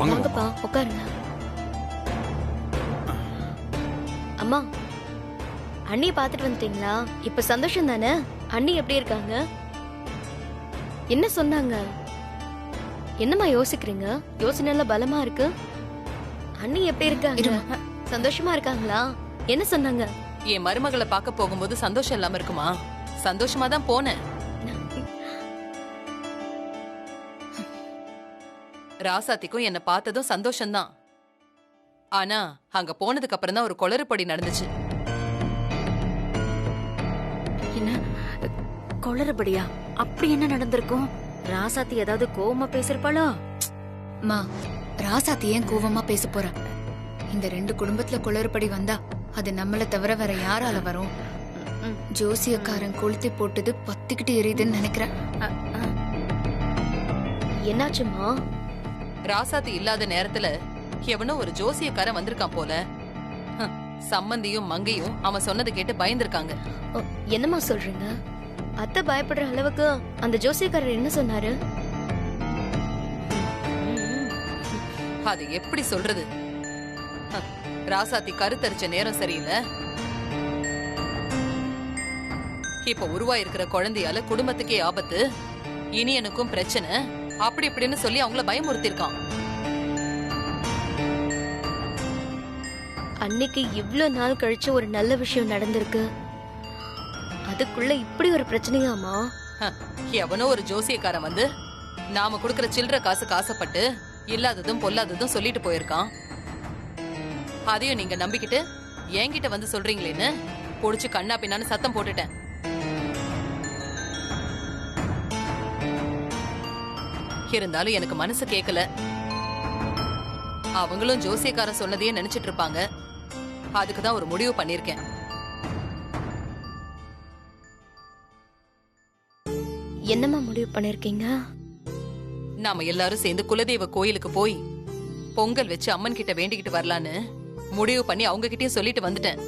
வாங்கப்பா உட்காருங்க. அம்மா, அண்ணியை பார்த்துட்டு வந்துட்டீங்களா? இப்ப சந்தோஷம் தானே? அண்ணி எப்படி இருக்காங்க? என்ன சொன்னாங்க? என்னம்மா யோசிக்கிறீங்க? யோசனை எல்லாம் பலமா இருக்கு. அண்ணி எப்படி இருக்காங்க? சந்தோஷமா இருக்காங்களா? என்ன சொன்னாங்க? என் மருமகளை பார்க்க போகும்போது சந்தோஷம் இல்லாம இருக்குமா? சந்தோஷமா தான் போனேன். ராசாத்திக்கும் என்ன பார்த்ததும் சந்தோஷம்தான். ஆனா அங்க போனதுக்கு அப்புறம் தான் ஒரு கொளறுபடி நடந்துச்சு. என்ன கொளறுபடியா? அப்படி என்ன நடந்திருக்கும்? ராசாத்தி ஏதாவது கோவமா பேசிருப்பாளோ? மா, ராசாத்தி ஏன் கோவமா பேச போறா? இந்த 2 குடும்பத்துல குளறுபடி வந்தா அது நம்மள தவிர வேற யாரால வரும்? ஜோசியக்காரன் கொளுத்தி போட்டது பத்திக்கிட்டு எரியுதுன்னு நினைக்கிறேன். என்னாச்சுமா? ராசாத்தி இல்லாத நேரத்துல எவனோ ஒரு ஜோசியக்காரன் வந்திருக்கான் போல. சம்மந்தியும் மங்கையும் அவன் சொன்னதை கேட்டு பயந்துருக்காங்க. என்னம்மா சொல்றீங்க? அத்தை பயப்படுற அளவுக்கு அந்த ஜோசியக்காரர் என்ன சொன்னாரு? அது எப்படி சொல்றது? ராசாத்தி கருத்தரிச்ச நேரம் சரியில்லை. இப்ப உருவாயிருக்கிற குழந்தையால குடும்பத்துக்கே ஆபத்து, இனியனுக்கும் பிரச்சனை, அப்படி இப்படின்னு சொல்லி அவங்கள பயமுறுத்திருக்கான். அன்னைக்கு இவ்ளோ நாள் கழிச்சு ஒரு நல்ல விஷயம் நடந்திருக்கு, அதுக்குள்ள இப்படி ஒரு பிரச்சனையாமா? எவனோ ஒரு ஜோசியக்காரன் வந்து நாம குடுக்கற சில்லற காசுக்கு ஆசைப்பட்டு இல்லாததும் பொல்லாததும் சொல்லிட்டு போயிருக்கான். அதையும் நீங்க நம்பிக்கிட்டு என்கிட்ட வந்து சொல்றீங்களேன்னு புடிச்சு கண்ணா பின்னான்னு சத்தம் போட்டுட்டேன். இருந்தாலும் எனக்கு மனசு கேட்கல. அவங்களும் ஜோசியக்காரன் சொன்னதையே நினைச்சிட்டு இருப்பாங்க. அதுக்குதான் ஒரு முடிவு பண்ணிருக்கேன். என்னம்மா முடிவு பண்ணிருக்கீங்க? நாம எல்லாரும் சேர்ந்து குலதெய்வ கோயிலுக்கு போய் பொங்கல் வச்சு அம்மன் கிட்ட வேண்டிக்கிட்டு வரலான்னு முடிவு பண்ணி அவங்க கிட்டயும் சொல்லிட்டு வந்துட்டேன்.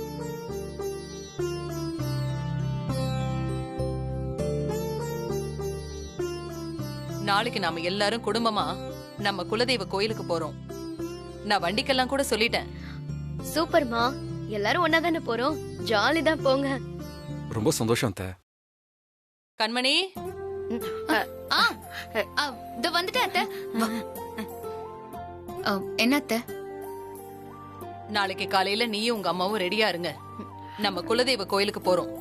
நாளைக்கு நாம எல்லாரும் குடும்பமா நம்ம குலதெய்வ கோயிலுக்கு போறோம். நான் வண்டிக்கெல்லாம் கூட சொல்லிட்டேன். சூப்பர்மா, எல்லாரும் ஒன்னா தானே போறோம், ஜாலி தான் போங்க. ரொம்ப சந்தோஷம் அத்தை. கண்மணி, வந்துட்டேன் அத்தை. என்ன அத்தை? நாளைக்கு காலையில நீயும் உங்க அம்மாவும் ரெடியா இருங்க. நம்ம குலதெய்வ கோயிலுக்கு போறோம்.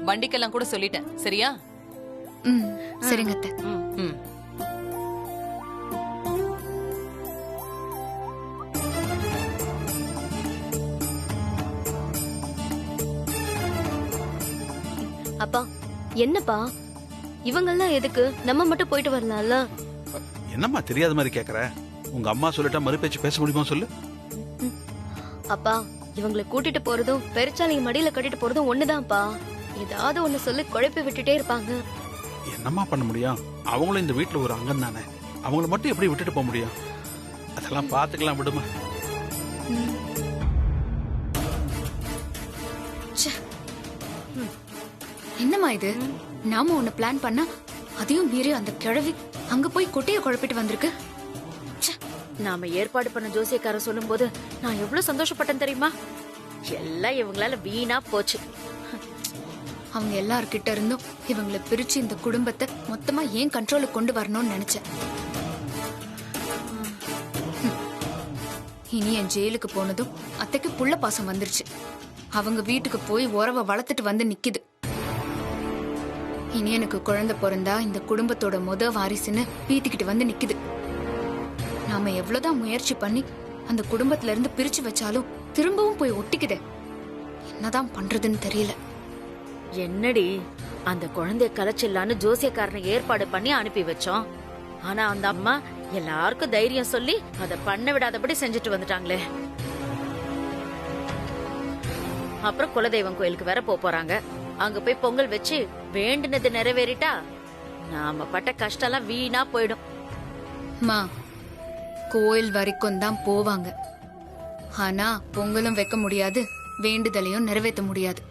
வண்டிக்கெல்லாம் கூட சொல்லிட்டேன். சரியா? சரிங்க அத்தை. அப்பா, என்னப்பா இவங்கெல்லாம் எதுக்கு? நம்ம மட்டும் போயிட்டு வரலாம்ல. என்னம்மா தெரியாத மாதிரி கேக்குற? உங்க அம்மா சொல்லிட்டா மறுபேச்சு பேச முடியுமா சொல்லு? அப்பா, இவங்களை கூட்டிட்டு போறதும் பெருச்சாலைய மடியில கட்டிட்டு போறதும் ஒண்ணுதான்ப்பா. ஏதாவது ஒண்ணு சொல்லி குழப்பி விட்டுட்டே இருப்பாங்க. என்னம்மா பண்ண முடியும்? அவங்களும் இந்த வீட்டுல ஒரு அங்கம் தானே. அவங்கள மட்டும் எப்படி விட்டுட்டு போக முடியும்? அதெல்லாம் பாத்துக்கலாம், விடுமா. என்னம்மா இது? நாம ஒண்ணு பிளான் பண்ணா அதையும் மீறி அந்த கிழவி அங்க போய் கொட்டைய குழப்பிட்டு வந்திருக்கு. நாம ஏற்பாடு பண்ண ஜோசியக்காரன் சொல்லும் போது நான் எவ்வளவு சந்தோஷப்பட்டேன் தெரியுமா? எல்லாம் இவங்களால வீணா போச்சு. அவங்க எல்லார்கிட்ட இருந்தும் இவங்களை பிரிச்சு இந்த குடும்பத்தை மொத்தமா ஏன் கண்ட்ரோலுக்கு கொண்டு வரணும்னு நினைச்சேன். இனி என் ஜெயிலுக்கு போனதும் அத்தைக்கு புள்ள பாசம் வந்துருச்சு. அவங்க வீட்டுக்கு போய் உறவை வளர்த்துட்டு வந்து நிக்குது. இனி எனக்கு குழந்தை பிறந்தா இந்த குடும்பத்தோட வாரிசுன்னு பீத்திக்கிட்டு வந்து நிக்குது. நாம எவ்வளவுதான் முயற்சி பண்ணி அந்த குடும்பத்துல இருந்து பிரிச்சு வச்சாலும் திரும்பவும் போய் ஒட்டிக்குதே. என்னதான் பண்றதுன்னு தெரியல. என்னடி, அந்த குழந்தைய கலைச்சிடலான்னு ஜோசியக்காரனை ஏற்பாடு பண்ணி அனுப்பி வச்சோம். ஆனா அந்த அம்மா எல்லாருக்கும் தைரியம் சொல்லி அதை பண்ண விடாதபடி செஞ்சுட்டு வந்துட்டாங்களே. அப்புறம் குலதெய்வம் கோயிலுக்கு வேற போறாங்க. அங்க போய் பொங்கல் வச்சு வேண்டினது நிறைவேறிட்டா நாம பட்ட கஷ்டம் எல்லாம் வீணா போயிடும். மா, கோயில் வரைக்கும் தான் போவாங்க. ஆனா பொங்கலும் வைக்க முடியாது, வேண்டுதலையும் நிறைவேற்ற முடியாது.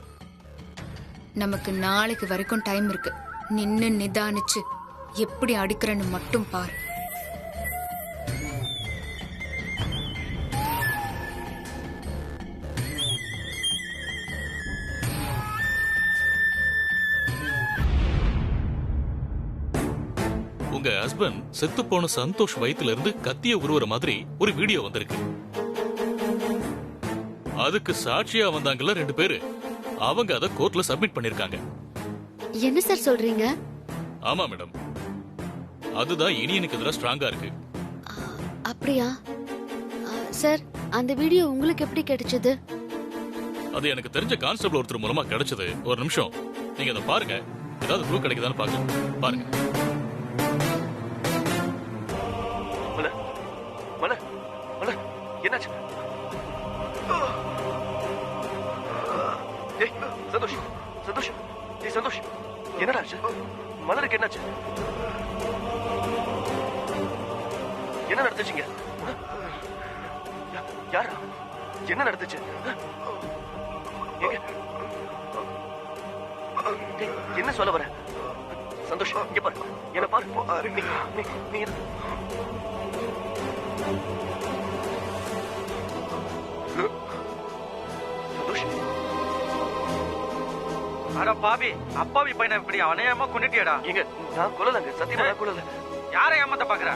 நமக்கு நாளைக்கு வரைக்கும் டைம் இருக்கு. நின்னு நிதானிச்சு எப்படி அடிக்கிறன்னு மட்டும் பாரு. உங்க ஹஸ்பண்ட் செத்து போன சந்தோஷ் வயித்துல இருந்து கத்திய உருவுற மாதிரி ஒரு வீடியோ வந்திருக்கு. அதுக்கு சாட்சியா வந்தாங்கல்ல 2 பேரு, அவங்க அதை கோர்ட்ல சப்மிட் பண்ணிருக்காங்க. என்ன சார் சொல்றீங்க? ஆமா மேடம், அதுதான் இனியனுக்கு எதிராக ஸ்ட்ராங்கா இருக்கு. அப்படியா சார்? அந்த வீடியோ உங்களுக்கு எப்படி கிடைச்சது? அது எனக்கு தெரிஞ்ச கான்ஸ்டபிள் ஒருத்தர் மூலமா கிடைச்சது. ஒரு நிமிஷம், நீங்க அதை பாருங்க, ஏதாவது க்ளூ கிடைக்குதான்னு பாருங்க. பாருங்க. என்னாச்சு? சந்தோஷ், சந்தோஷ், சந்தோஷ், என்னடா ஆச்சு? மலருக்கு என்னாச்சு? என்ன நடந்துச்சுங்க? யாரா? என்ன நடந்துச்சு? என்ன சொல்ல வர? சந்தோஷ், இங்க பாரு, என்ன பாரு. நீ சந்தோஷ், அட பாவி, அப்பாவி பையனை இப்படி அநியாயமா கொண்டுட்டியடா. எங்க நான் கொல்லலங்க, சத்தியமா நான் கொல்லல. யாரை ஏமாத்த பாக்குற?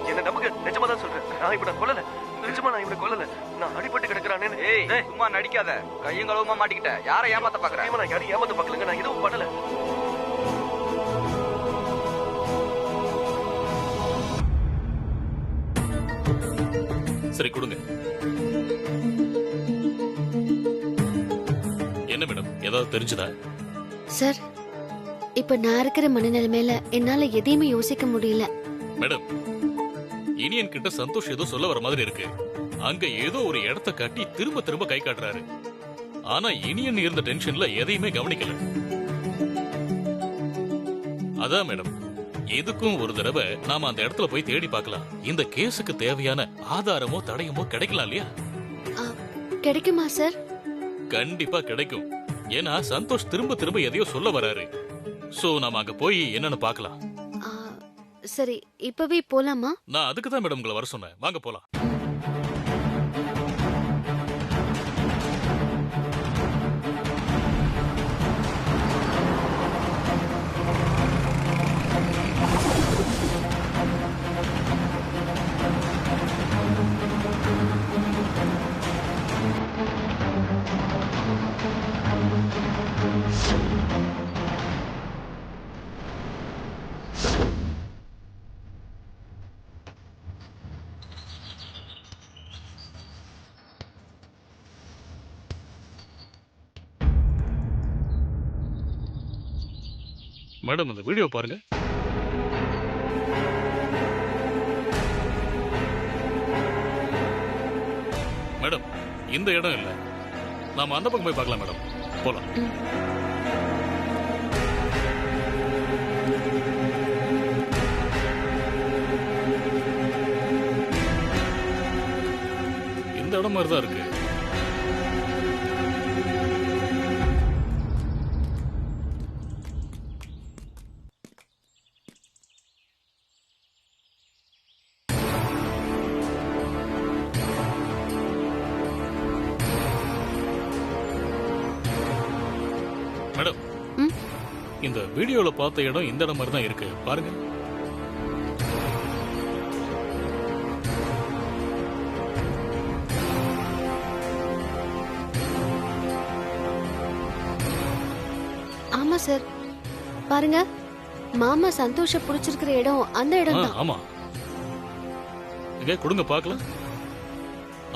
என்ன நம்புங்க, நிஜமா தான் சொல்றேன். நான் இப்ப நான் கொல்லல, நிஜமா நான் இவனை கொல்லல. நான் அடிபட்டு கிடக்குறானே. ஏய், சும்மா நடிக்காத. கையும் களவுமா மாட்டிக்கிட்ட. யாரை ஏமாத்த பாக்குற? சத்தியமா நான் யாரையும் ஏமாத்த பாக்கலங்க, நான் எதுவும் பண்ணல. சரி கொடுங்க. என்ன மேடம், ஏதாவது தெரிஞ்சதா? சார், இப்ப நான் இருக்கிற மனநிலைமையில என்னால எதையுமே யோசிக்க முடியல. மேடம், இனியன் கிட்ட சந்தோஷ் ஏதோ சொல்ல வர மாதிரி இருக்கு. அங்க ஏதோ ஒரு இடத்த காட்டி திரும்ப திரும்ப கை காட்டுறாரு. ஆனா இனியன் இருந்த டென்ஷன்ல எதையுமே கவனிக்கல. அதான் மேடம், எதுக்கும் ஒரு தடவை நாம அந்த இடத்துல போய் தேடி பார்க்கலாம். இந்த கேஸுக்கு தேவையான ஆதாரமோ தடயமோ கிடைக்கலாம் இல்லையா? கிடைக்குமா சார்? கண்டிப்பா கிடைக்கும். ஏன்னா சந்தோஷ் திரும்ப திரும்ப எதையோ சொல்ல வராரு. சோ நாம அங்க போய் என்னன்னு பார்க்கலாம். சரி, இப்பவே போலாமா? நான் அதுக்கு தான் மேடம் உங்களை வர சொன்னேன். வாங்க போலாம். மேடம், இந்த வீடியோ பாருங்க. மேடம், இந்த இடம் இல்ல. நாம அந்த பக்கம் போய் பார்க்கலாம் மேடம். போலாம். இந்த இடம் மாதிரி தான் இருக்கு. மேடம், இந்த வீடியோல பார்த்த இடம் இந்த இடம் மாதிரி தான் இருக்கு. பாருங்க. ஆமா சார், பாருங்க. மாமா சந்தோஷ புடிச்சிருக்கிற இடம் அந்த இடம் தான். ஆமா. இங்க கொடுங்க பார்க்கலாம்.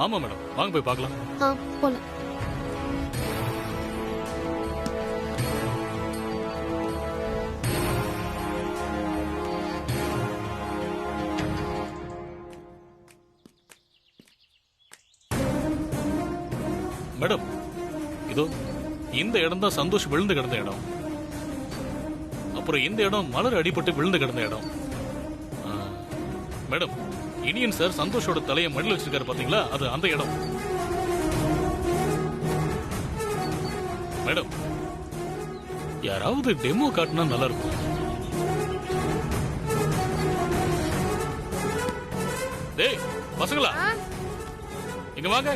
ஆமா மேடம், வாங்க போய் பார்க்கலாம். போலாம். மேடம், இதோ இந்த இடம் தான் சந்தோஷ் விழுந்து கிடந்த இடம். அப்புறம் இந்த இடம் மலர் அடிபட்டு விழுந்து கிடந்த இடம். மேடம், இனியன் சார் சந்தோஷோட தலையை மடியில் வச்சிருக்காரு பாத்தீங்களா, அது அந்த இடம். மேடம், யாராவது டெமோ காட்டினா நல்லா இருக்கும். டேய் பசங்களா, இங்க வாங்க.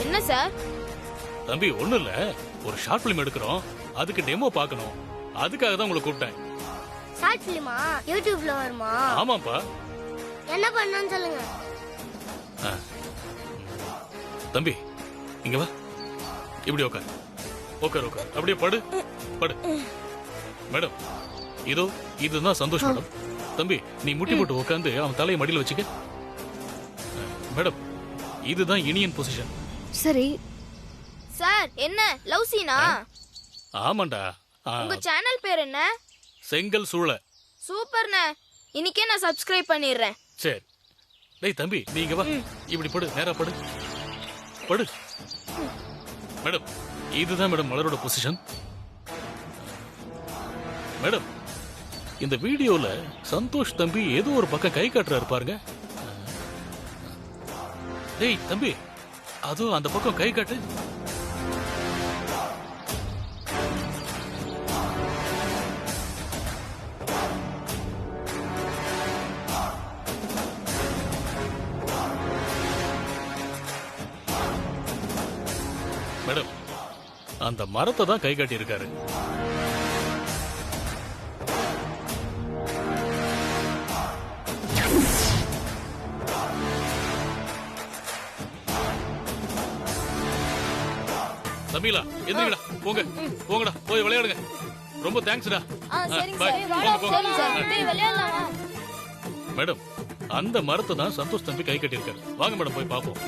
என்ன சார்? தம்பி ஒண்ணும் இல்ல, ஒரு ஷார்ட் பிலிம் எடுக்கிறோம், அதுக்கு டெமோ பார்க்கணும். அதுக்காக தான் உங்களை கூப்பிட்டேன். ஷார்ட் ஃபிலிமா யூடியூப்ல வருமா? ஆமாப்பா. என்ன பண்ணனும் சொல்லுங்க. தம்பி இங்க வா, இப்படி உட்கார். உட்கார் உட்கார், அப்படியே படு படு. மேடம் இதோ இதுதான் சந்தோஷ் மேடம். தம்பி நீ முட்டி போட்டு உட்காந்து அவன் தலையை மடியில் வச்சுக்க. மேடம் இதுதான் இனியன் பொசிஷன். சரி சார். என்ன லவ் சீனா? ஆமாண்டா. உங்க சேனல் பேர் என்ன? செங்கல் சூழ. சூப்பர்ண்ணே, இன்னைக்கே நான் சப்ஸ்கிரைப் பண்ணிடுறேன். சரி. டேய் தம்பி நீ இங்க வா, இப்படி படு, நேரா படு படு. மேடம் இதுதான் மேடம் மலரோட பொசிஷன். மேடம் இந்த வீடியோல சந்தோஷ் தம்பி ஏதோ ஒரு பக்கம் கை காட்டுறாரு பாருங்க. டேய் தம்பி அதோ அந்த பக்கம் கை காட்டு. மேடம் அந்த மரத்தை தான் கை காட்டி இருக்காரு. தம்பிகளா எந்திரிங்களா, போங்க போங்கடா, போய் விளையாடுங்க. ரொம்ப தேங்க்ஸ்டா. மேடம் அந்த மரத்தை தான் சந்தோஷ் தம்பி கை கட்டி இருக்காரு. வாங்க மேடம் போய் பாப்போம்.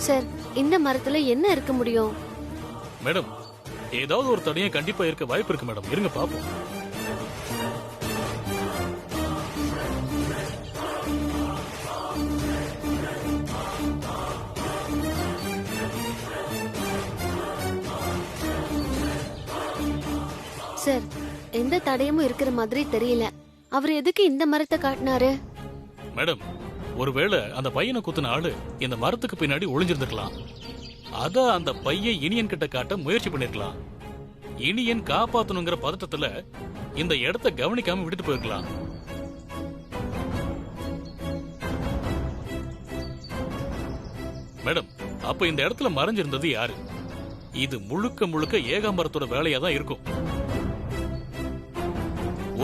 சார் இந்த மரத்துல என்ன இருக்க முடியும்? மேடம் ஏதாவது ஒரு தடையும் கண்டிப்பா இருக்க வாய்ப்பு இருக்கு மேடம். இருங்க பாப்போம். சார் எந்த தடயமும் இருக்கிற மாதிரி தெரியல. அவர் எதுக்கு இந்த மரத்தை காட்டினாரு? மேடம் ஒருவேளை அந்த பையனை குத்துன ஆளு இந்த மரத்துக்கு பின்னாடி ஒளிஞ்சிருந்திருக்கலாம். அத அந்த பையன் இனியன் கிட்ட காட்ட முயற்சி பண்ணிருக்கலாம். இனியன் காப்பாத்தணுங்கிற பதட்டத்துல இந்த இடத்தை கவனிக்காம விட்டுட்டு போயிருக்கலாம். மேடம் அப்ப இந்த இடத்துல மறைஞ்சிருந்தது யாரு? இது முழுக்க முழுக்க ஏகாம்பரத்தோட வேலையா தான் இருக்கும்.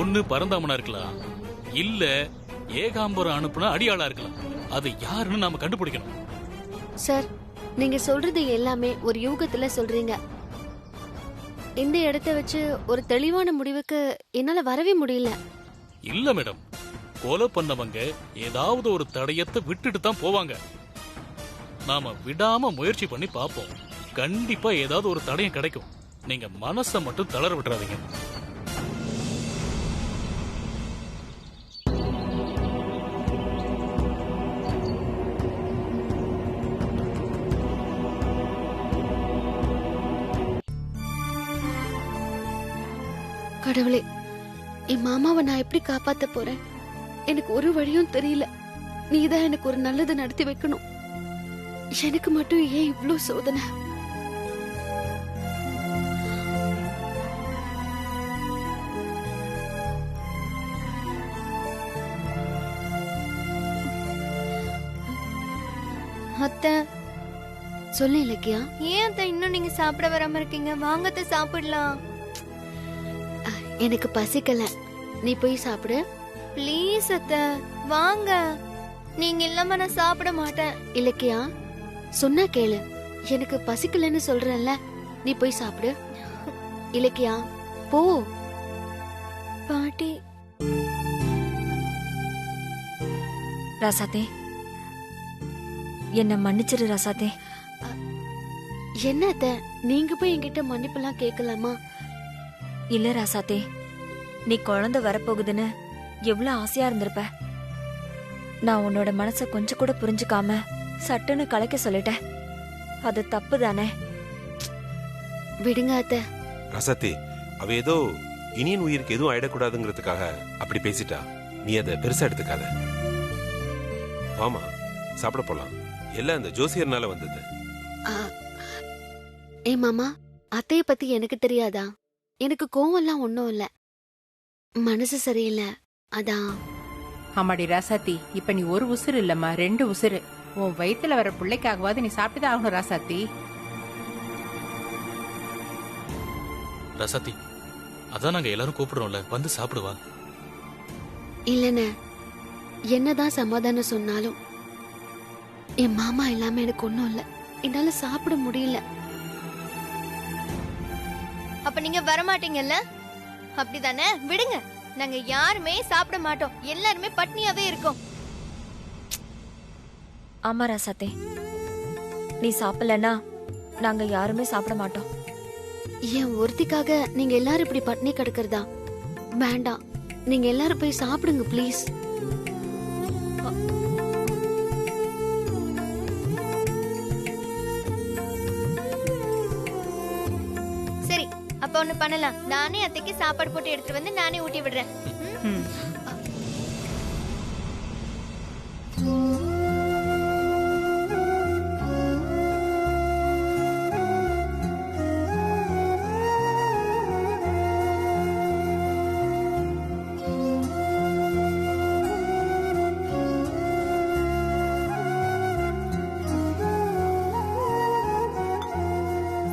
ஒண்ணு பரந்தாமனா இருக்கலாம், இல்ல ஏகாம்பரம் அனுப்புன அடியாளா இருக்கலாம். அது யாருன்னு நாம கண்டுபிடிக்கணும். சார் நீங்க சொல்றது எல்லாமே ஒரு யூகத்துல சொல்றீங்க. இந்த இடத்தை வச்சு ஒரு தெளிவான முடிவுக்கு என்னால வரவே முடியல. இல்ல மேடம், கொலை பண்ணவங்க ஏதாவது ஒரு தடயத்தை விட்டுட்டு தான் போவாங்க. நாம விடாம முயற்சி பண்ணி பார்ப்போம். கண்டிப்பா ஏதாவது ஒரு தடயம் கிடைக்கும். நீங்க மனசை மட்டும் தளர விட்டுறாதீங்க. கடவுளே, என் மாமாவை நான் எப்படி காப்பாத்த போறேன்? எனக்கு ஒரு வழியும் தெரியல. நீதான் எனக்கு ஒரு நல்லது நடத்தி வைக்கணும். எனக்கு மட்டும் ஏன் இவ்ளோ சோதனை? அத்தை சொல்லு இலக்கியா. ஏன் அத்தை இன்னும் நீங்க சாப்பிட வராம இருக்கீங்க? வாங்க அத்தை சாப்பிடலாம். எனக்கு பசிக்கல, நீ போய் சாப்பிடு. ப்ளீஸ் அத்தை வாங்க. நீங்க இல்லாம நான் சாப்பிட மாட்டேன். இலக்கியா சொன்னா கேளு. எனக்கு பசிக்கலன்னு சொல்றேன்ல, நீ போய் சாப்பிடு. இலக்கியா போ. பாட்டி ராசாத்தே, என்ன மன்னிச்சிரு ராசாத்தே. என்ன அத்தை, நீங்க போய் என்கிட்ட மன்னிப்பெல்லாம் கேட்கலாமா? இல்ல ராசாத்தே, நீ குழந்தை வரப்போகுதுன்னு எவ்வளவு ஆசையா இருந்திருப்ப. நான் உன்னோட மனசை கொஞ்சம் கூட புரிஞ்சுக்காம சட்டுன்னு கலைக்க சொல்லிட்டேன். அது தப்பு தானே? விடுங்க அத்தை. ரசத்தி, அவ ஏதோ இனியன் உயிருக்கு எதுவும் ஆயிடக்கூடாதுங்கிறதுக்காக அப்படி பேசிட்டா. நீ அதை பெருசா எடுத்துக்காத. ஆமா, சாப்பிட போலாம். எல்லாம் இந்த ஜோசியர்னால வந்தது. ஏ மாமா, அத்தைய பத்தி எனக்கு தெரியாதா? எனக்கு கோவம்லாம் ஒன்றும் இல்லை, மனசு சரியில்லை, அதான். ஆமாடி ராசாத்தி, இப்ப நீ ஒரு உசுறு இல்லம்மா, 2 உசுறு. உன் வயித்துல வர பிள்ளைக்காகவாது நீ சாப்பிட்டுதான் ஆகணும் ராசாத்தி. ரசாத்தி, அதான் நாங்க எல்லாரும் கூப்பிடுறோம்ல, வந்து சாப்பிடுவா. இல்லைண்ணே, என்னதான் சமாதானம் சொன்னாலும் என் மாமா இல்லாம எனக்கு ஒன்றும் இல்லை. என்னால சாப்பிட முடியல. அப்ப நீங்க வரமாட்டீங்கல்ல? அப்படிதானே? விடுங்க, நாங்க யாருமே சாப்பிட மாட்டோம். எல்லாருமே பட்னியாவே இருக்கோம். ஆமா ராசாத்தே, நீ சாப்பிடலன்னா நாங்க யாருமே சாப்பிட மாட்டோம். என் ஒருத்திக்காக நீங்க எல்லாரும் இப்படி பட்னி கிடக்கிறதா? வேண்டாம், நீங்க எல்லாரும் போய் சாப்பிடுங்க ப்ளீஸ். சரி, அப்ப ஒண்ணு பண்ணலாம். நானே அத்தைக்கு சாப்பாடு போட்டு எடுத்துட்டு வந்து நானே ஊட்டி விடுறேன்.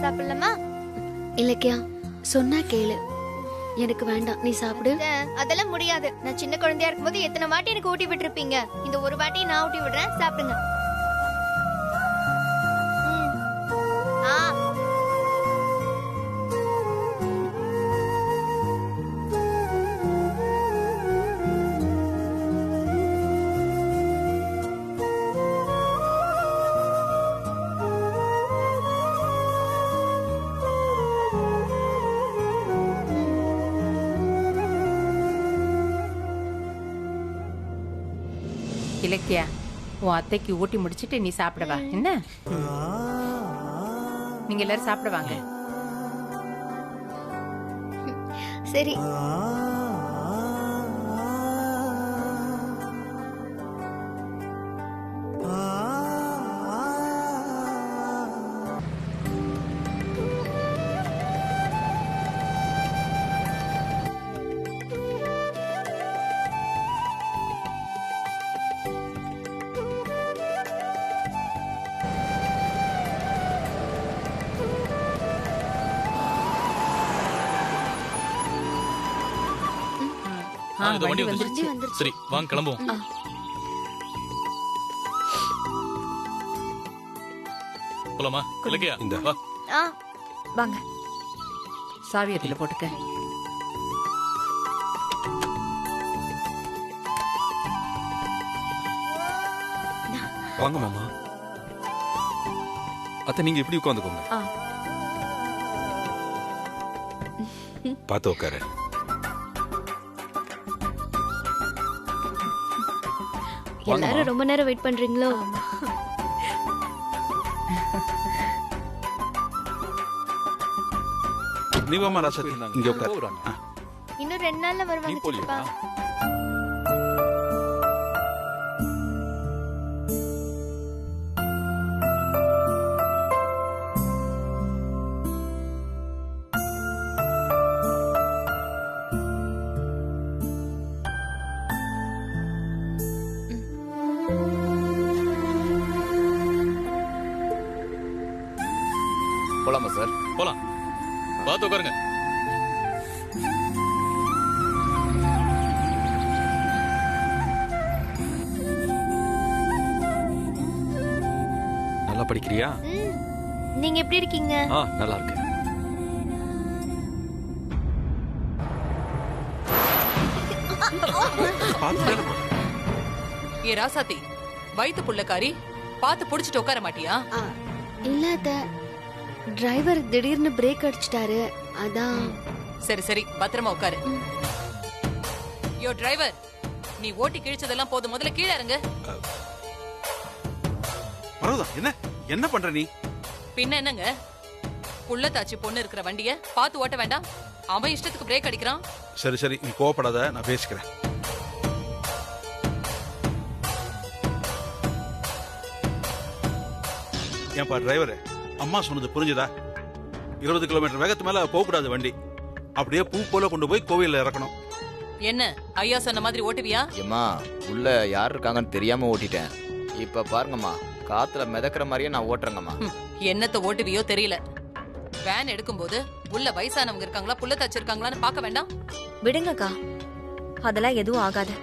சாப்பிடலாமா? இலக்கியா, சொன்னா கேளு. எனக்கு வேண்டாம், நீ சாப்பிடு. அதெல்லாம் முடியாது. நான் சின்ன குழந்தையா இருக்கும்போது எத்தனை வாட்டி எனக்கு ஊட்டி விட்டுருப்பீங்க. இந்த ஒரு வாட்டி நான் ஊட்டி விடுறேன், சாப்பிடுங்க. இலக்கியா, உன் அத்தைக்கு ஊட்டி முடிச்சிட்டு நீ சாப்பிடவா என்ன? நீங்க எல்லாரும் சாப்பிடுவாங்க. சரி. வண்டி வந்துருச்சு. சரி, வாங்க கிளம்புவோம். போலாமா? இலக்கியா, வா. வாங்க. சாவி அதில் போட்டுக்க. வாங்க மாமா. அத்தை, நீங்க இப்படி உட்காந்துக்கோங்க. பார்த்து உட்காரு. எல்லாரும் ரொம்ப நேரம் வெயிட் பண்றீங்களோ? நீ வாமா ராசாத்தி, இங்க உட்காரு. இன்னும் 2 நாள்ல வருவாங்க சித்தப்பா. போலாமா சார்? போலாம். பார்த்து உட்காருங்க. நல்லா படிக்கிறியா? நீங்க எப்படி இருக்கீங்க? நல்லா இருக்கு. ஏ ராசாத்தி, வயித்து புள்ளக்காரி, பார்த்து புடிச்சிட்டு உட்கார மாட்டியா? இல்ல அத்தை, டிரைவர் திடீர்னு பிரேக் அடிச்சிட்டாரு, அதான். சரி சரி, பத்திரமா உட்காரு. யோ டிரைவர், நீ ஓட்டி கிழிச்சதெல்லாம் போதும், முதல்ல கீழே இறங்கு. மரகதம், என்ன என்ன பண்ற நீ? பின்ன என்னங்க, புள்ளத்தாச்சி பொண்ணு இருக்கிற வண்டிய பார்த்து ஓட்ட வேண்டாம்? அவன் இஷ்டத்துக்கு பிரேக் அடிக்கிறான். சரி சரி, நீ கோவப்படாத, நான் பேசிக்கிறேன். ஏன்பா டிரைவர், அம்மா சொன்னது புரிஞ்சுதா? 20 கிலோமீட்டர் வேகத்து மேல போகக்கூடாது வண்டி. அப்படியே பூ போல கொண்டு போய் கோவில்ல இறக்கணும். என்ன ஐயா சொன்ன மாதிரி ஓட்டுவியா? ஏம்மா, உள்ள யார் இருக்காங்கன்னு தெரியாம ஓட்டிட்டேன். இப்ப பாருங்கம்மா, காத்துல மிதக்கிற மாதிரியே நான் ஓட்டுறேங்கம்மா. என்னத்த ஓட்டுவியோ தெரியல. வேன் எடுக்கும்போது உள்ள வயசானவங்க இருக்காங்களா புள்ளத்தாச்சி இருக்காங்களான்னு பார்க்க வேண்டாம்? விடுங்கக்கா, அதெல்லாம் எதுவும் ஆகாது.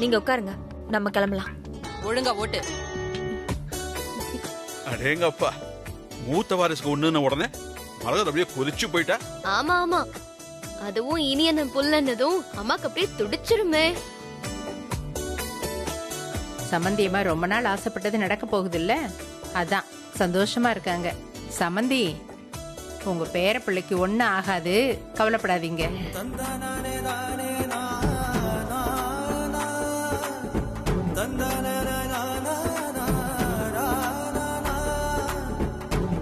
நீங்க உட்காருங்க, நம்ம கிளம்பலாம். ஒழுங்கா ஓட்டு. அடேங்கப்பா, மூத்த வாரிசுக்கு ஒண்ணுன்னு உடனே மரகதம் அப்படியே கொதிச்சு போயிட்டா. ஆமா ஆமா, அதுவும் இனியன புல்லன்னதும் அம்மாக்கு அப்படியே துடிச்சிருமே. சமந்தியம்மா ரொம்ப நாள் ஆசைப்பட்டது நடக்க போகுது இல்ல, அதான் சந்தோஷமா இருக்காங்க. சமந்தி, உங்க பேர பிள்ளைக்கு ஒண்ணு ஆகாது, கவலைப்படாதீங்க.